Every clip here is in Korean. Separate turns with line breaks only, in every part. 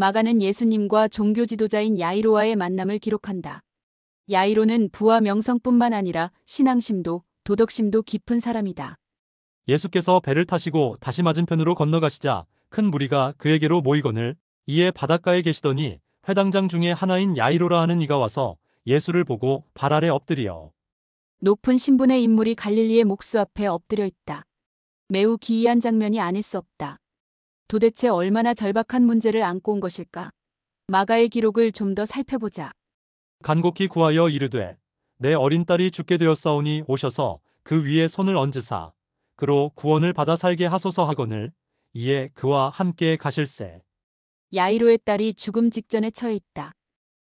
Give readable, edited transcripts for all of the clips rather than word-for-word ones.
마가는 예수님과 종교 지도자인 야이로와의 만남을 기록한다. 야이로는 부와 명성뿐만 아니라 신앙심도 도덕심도 깊은 사람이다.
예수께서 배를 타시고 다시 맞은편으로 건너가시자 큰 무리가 그에게로 모이거늘 이에 바닷가에 계시더니 회당장 중에 하나인 야이로라 하는 이가 와서 예수를 보고 발 아래 엎드리어
높은 신분의 인물이 갈릴리의 목수 앞에 엎드려 있다. 매우 기이한 장면이 아닐 수 없다. 도대체 얼마나 절박한 문제를 안고 온 것일까? 마가의 기록을 좀 더 살펴보자.
간곡히 구하여 이르되 내 어린 딸이 죽게 되었사오니 오셔서 그 위에 손을 얹으사 그로 구원을 받아 살게 하소서 하거늘 이에 그와 함께 가실세.
야이로의 딸이 죽음 직전에 처해 있다.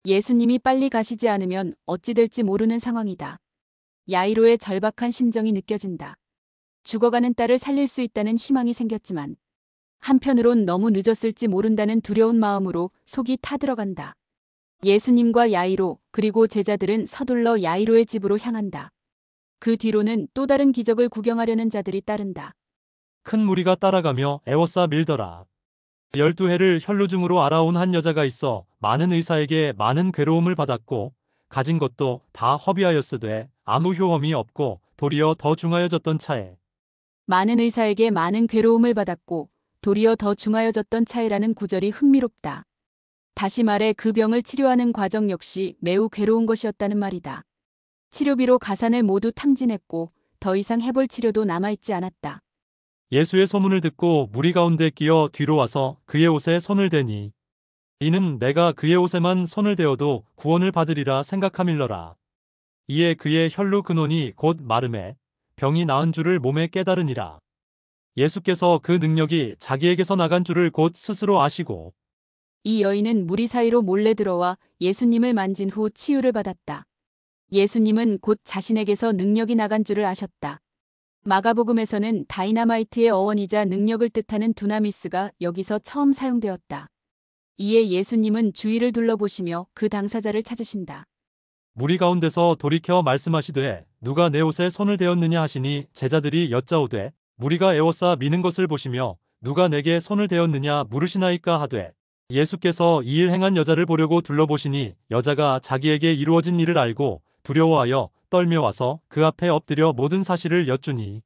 예수님이 빨리 가시지 않으면 어찌 될지 모르는 상황이다. 야이로의 절박한 심정이 느껴진다. 죽어가는 딸을 살릴 수 있다는 희망이 생겼지만 한편으론 너무 늦었을지 모른다는 두려운 마음으로 속이 타들어간다. 예수님과 야이로 그리고 제자들은 서둘러 야이로의 집으로 향한다. 그 뒤로는 또 다른 기적을 구경하려는 자들이 따른다.
큰 무리가 따라가며 애워싸 밀더라. 12해를 혈루증으로 알아온 한 여자가 있어 많은 의사에게 많은 괴로움을 받았고 가진 것도 다 허비하였으되 아무 효험이 없고 도리어 더 중하여졌던 차에
많은 의사에게 많은 괴로움을 받았고 도리어 더 중하여졌던 차이라는 구절이 흥미롭다. 다시 말해 그 병을 치료하는 과정 역시 매우 괴로운 것이었다는 말이다. 치료비로 가산을 모두 탕진했고 더 이상 해볼 치료도 남아있지 않았다.
예수의 소문을 듣고 무리 가운데 끼어 뒤로 와서 그의 옷에 손을 대니 이는 내가 그의 옷에만 손을 대어도 구원을 받으리라 생각함일러라. 이에 그의 혈루 근원이 곧 마름에 병이 나은 줄을 몸에 깨달으니라. 예수께서 그 능력이 자기에게서 나간 줄을 곧 스스로 아시고
이 여인은 무리 사이로 몰래 들어와 예수님을 만진 후 치유를 받았다. 예수님은 곧 자신에게서 능력이 나간 줄을 아셨다. 마가복음에서는 다이나마이트의 어원이자 능력을 뜻하는 두나미스가 여기서 처음 사용되었다. 이에 예수님은 주위를 둘러보시며 그 당사자를 찾으신다.
무리 가운데서 돌이켜 말씀하시되 누가 내 옷에 손을 대었느냐 하시니 제자들이 여짜오되 무리가 애워싸 미는 것을 보시며 누가 내게 손을 대었느냐 물으시나이까 하되 예수께서 이 일 행한 여자를 보려고 둘러보시니 여자가 자기에게 이루어진 일을 알고 두려워하여 떨며 와서 그 앞에 엎드려 모든 사실을 여쭈니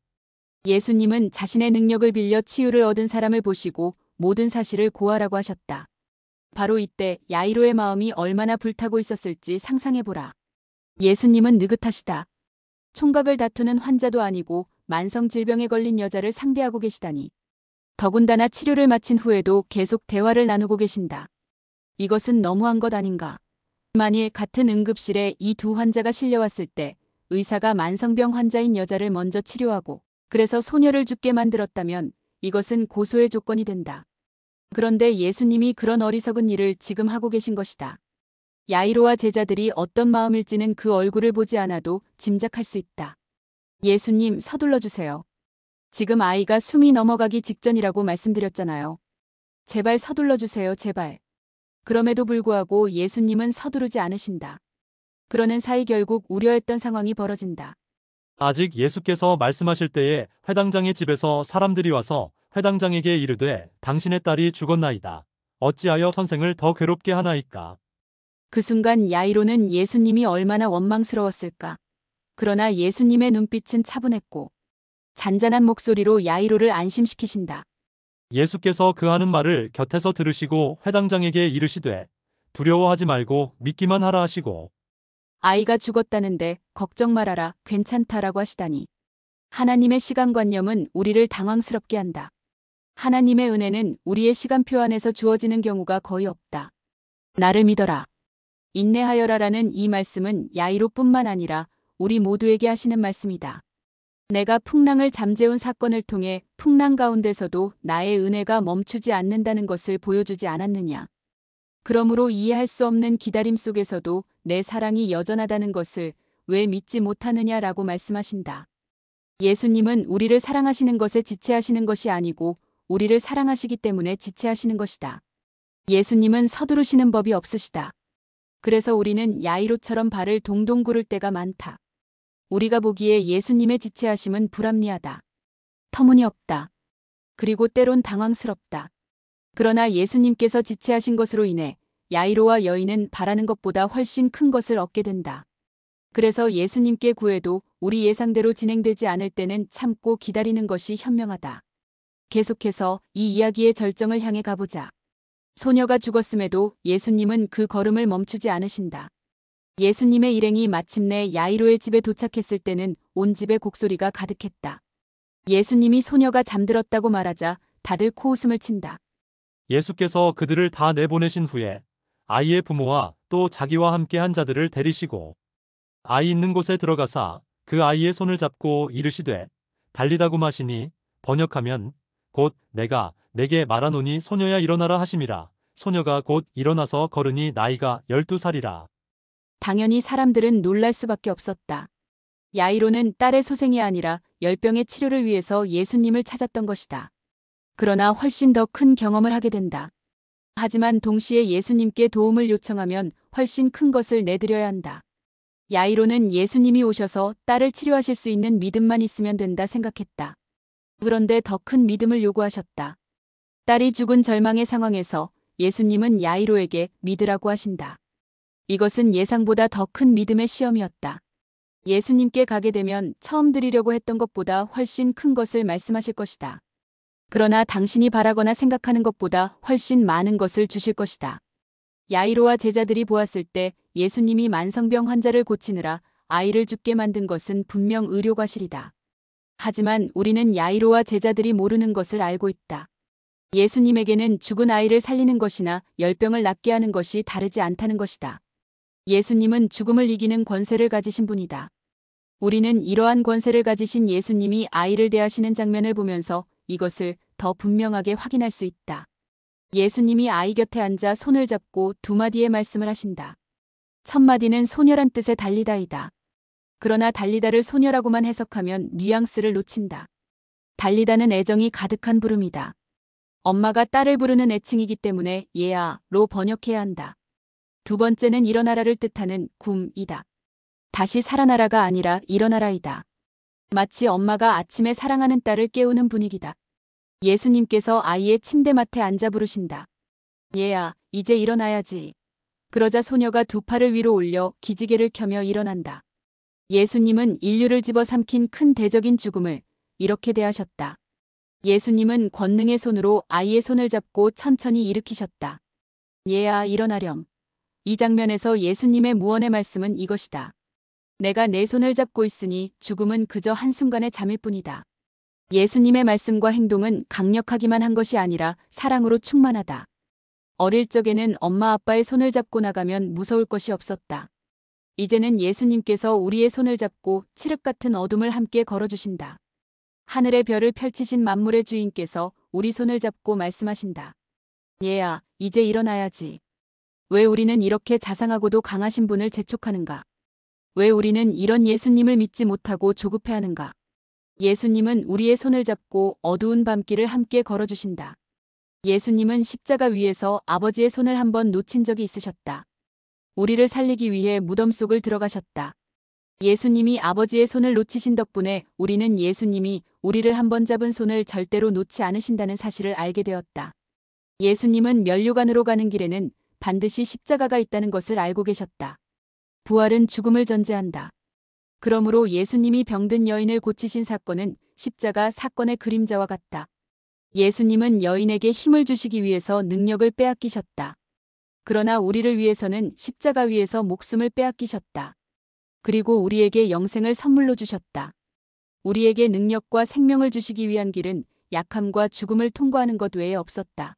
예수님은 자신의 능력을 빌려 치유를 얻은 사람을 보시고 모든 사실을 고하라고 하셨다. 바로 이때 야이로의 마음이 얼마나 불타고 있었을지 상상해보라. 예수님은 느긋하시다. 총각을 다투는 환자도 아니고 만성 질병에 걸린 여자를 상대하고 계시다니. 더군다나 치료를 마친 후에도 계속 대화를 나누고 계신다. 이것은 너무한 것 아닌가. 만일 같은 응급실에 이 두 환자가 실려왔을 때 의사가 만성병 환자인 여자를 먼저 치료하고 그래서 소녀를 죽게 만들었다면 이것은 고소의 조건이 된다. 그런데 예수님이 그런 어리석은 일을 지금 하고 계신 것이다. 야이로와 제자들이 어떤 마음일지는 그 얼굴을 보지 않아도 짐작할 수 있다. 예수님, 서둘러 주세요. 지금 아이가 숨이 넘어가기 직전이라고 말씀드렸잖아요. 제발 서둘러 주세요, 제발. 그럼에도 불구하고 예수님은 서두르지 않으신다. 그러는 사이 결국 우려했던 상황이 벌어진다.
아직 예수께서 말씀하실 때에 회당장의 집에서 사람들이 와서 회당장에게 이르되 당신의 딸이 죽었나이다. 어찌하여 선생을 더 괴롭게 하나이까.
그 순간 야이로는 예수님이 얼마나 원망스러웠을까. 그러나 예수님의 눈빛은 차분했고 잔잔한 목소리로 야이로를 안심시키신다.
예수께서 그 하는 말을 곁에서 들으시고 회당장에게 이르시되 두려워하지 말고 믿기만 하라 하시고
아이가 죽었다는데 걱정 말아라, 괜찮다라고 하시다니. 하나님의 시간관념은 우리를 당황스럽게 한다. 하나님의 은혜는 우리의 시간표 안에서 주어지는 경우가 거의 없다. 나를 믿어라. 인내하여라라는 이 말씀은 야이로뿐만 아니라 우리 모두에게 하시는 말씀이다. 내가 풍랑을 잠재운 사건을 통해 풍랑 가운데서도 나의 은혜가 멈추지 않는다는 것을 보여주지 않았느냐. 그러므로 이해할 수 없는 기다림 속에서도 내 사랑이 여전하다는 것을 왜 믿지 못하느냐라고 말씀하신다. 예수님은 우리를 사랑하시는 것에 지체하시는 것이 아니고 우리를 사랑하시기 때문에 지체하시는 것이다. 예수님은 서두르시는 법이 없으시다. 그래서 우리는 야이로처럼 발을 동동 구를 때가 많다. 우리가 보기에 예수님의 지체하심은 불합리하다. 터무니없다. 그리고 때론 당황스럽다. 그러나 예수님께서 지체하신 것으로 인해 야이로와 여인은 바라는 것보다 훨씬 큰 것을 얻게 된다. 그래서 예수님께 구해도 우리 예상대로 진행되지 않을 때는 참고 기다리는 것이 현명하다. 계속해서 이 이야기의 절정을 향해 가보자. 소녀가 죽었음에도 예수님은 그 걸음을 멈추지 않으신다. 예수님의 일행이 마침내 야이로의 집에 도착했을 때는 온 집에 곡소리가 가득했다. 예수님이 소녀가 잠들었다고 말하자 다들 코웃음을 친다.
예수께서 그들을 다 내보내신 후에 아이의 부모와 또 자기와 함께 한 자들을 데리시고 아이 있는 곳에 들어가사 그 아이의 손을 잡고 이르시되 달리다고 마시니 번역하면 곧 내가 내게 말하노니 소녀야 일어나라 하심이라. 소녀가 곧 일어나서 걸으니 나이가 12살이라.
당연히 사람들은 놀랄 수밖에 없었다. 야이로는 딸의 소생이 아니라 열병의 치료를 위해서 예수님을 찾았던 것이다. 그러나 훨씬 더 큰 경험을 하게 된다. 하지만 동시에 예수님께 도움을 요청하면 훨씬 큰 것을 내드려야 한다. 야이로는 예수님이 오셔서 딸을 치료하실 수 있는 믿음만 있으면 된다 생각했다. 그런데 더 큰 믿음을 요구하셨다. 딸이 죽은 절망의 상황에서 예수님은 야이로에게 믿으라고 하신다. 이것은 예상보다 더 큰 믿음의 시험이었다. 예수님께 가게 되면 처음 드리려고 했던 것보다 훨씬 큰 것을 말씀하실 것이다. 그러나 당신이 바라거나 생각하는 것보다 훨씬 많은 것을 주실 것이다. 야이로와 제자들이 보았을 때 예수님이 만성병 환자를 고치느라 아이를 죽게 만든 것은 분명 의료과실이다. 하지만 우리는 야이로와 제자들이 모르는 것을 알고 있다. 예수님에게는 죽은 아이를 살리는 것이나 열병을 낫게 하는 것이 다르지 않다는 것이다. 예수님은 죽음을 이기는 권세를 가지신 분이다. 우리는 이러한 권세를 가지신 예수님이 아이를 대하시는 장면을 보면서 이것을 더 분명하게 확인할 수 있다. 예수님이 아이 곁에 앉아 손을 잡고 두 마디의 말씀을 하신다. 첫 마디는 소녀란 뜻의 달리다이다. 그러나 달리다를 소녀라고만 해석하면 뉘앙스를 놓친다. 달리다는 애정이 가득한 부름이다. 엄마가 딸을 부르는 애칭이기 때문에 얘야로 번역해야 한다. 두 번째는 일어나라를 뜻하는 굼이다. 다시 살아나라가 아니라 일어나라이다. 마치 엄마가 아침에 사랑하는 딸을 깨우는 분위기다. 예수님께서 아이의 침대맡에 앉아 부르신다. 얘야, 이제 일어나야지. 그러자 소녀가 두 팔을 위로 올려 기지개를 켜며 일어난다. 예수님은 인류를 집어삼킨 큰 대적인 죽음을 이렇게 대하셨다. 예수님은 권능의 손으로 아이의 손을 잡고 천천히 일으키셨다. 얘야, 일어나렴. 이 장면에서 예수님의 무언의 말씀은 이것이다. 내가 내 손을 잡고 있으니 죽음은 그저 한순간의 잠일 뿐이다. 예수님의 말씀과 행동은 강력하기만 한 것이 아니라 사랑으로 충만하다. 어릴 적에는 엄마 아빠의 손을 잡고 나가면 무서울 것이 없었다. 이제는 예수님께서 우리의 손을 잡고 칠흑 같은 어둠을 함께 걸어주신다. 하늘의 별을 펼치신 만물의 주인께서 우리 손을 잡고 말씀하신다. 얘야, 이제 일어나야지. 왜 우리는 이렇게 자상하고도 강하신 분을 재촉하는가? 왜 우리는 이런 예수님을 믿지 못하고 조급해하는가? 예수님은 우리의 손을 잡고 어두운 밤길을 함께 걸어주신다. 예수님은 십자가 위에서 아버지의 손을 한번 놓친 적이 있으셨다. 우리를 살리기 위해 무덤 속을 들어가셨다. 예수님이 아버지의 손을 놓치신 덕분에 우리는 예수님이 우리를 한번 잡은 손을 절대로 놓지 않으신다는 사실을 알게 되었다. 예수님은 면류관으로 가는 길에는 반드시 십자가가 있다는 것을 알고 계셨다. 부활은 죽음을 전제한다. 그러므로 예수님이 병든 여인을 고치신 사건은 십자가 사건의 그림자와 같다. 예수님은 여인에게 힘을 주시기 위해서 능력을 빼앗기셨다. 그러나 우리를 위해서는 십자가 위에서 목숨을 빼앗기셨다. 그리고 우리에게 영생을 선물로 주셨다. 우리에게 능력과 생명을 주시기 위한 길은 약함과 죽음을 통과하는 것 외에 없었다.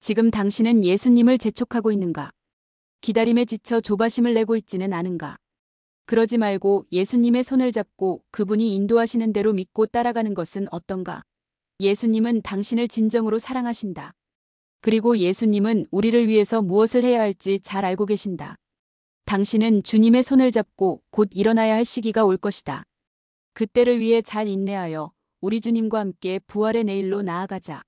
지금 당신은 예수님을 재촉하고 있는가? 기다림에 지쳐 조바심을 내고 있지는 않은가? 그러지 말고 예수님의 손을 잡고 그분이 인도하시는 대로 믿고 따라가는 것은 어떤가? 예수님은 당신을 진정으로 사랑하신다. 그리고 예수님은 우리를 위해서 무엇을 해야 할지 잘 알고 계신다. 당신은 주님의 손을 잡고 곧 일어나야 할 시기가 올 것이다. 그때를 위해 잘 인내하여 우리 주님과 함께 부활의 내일로 나아가자.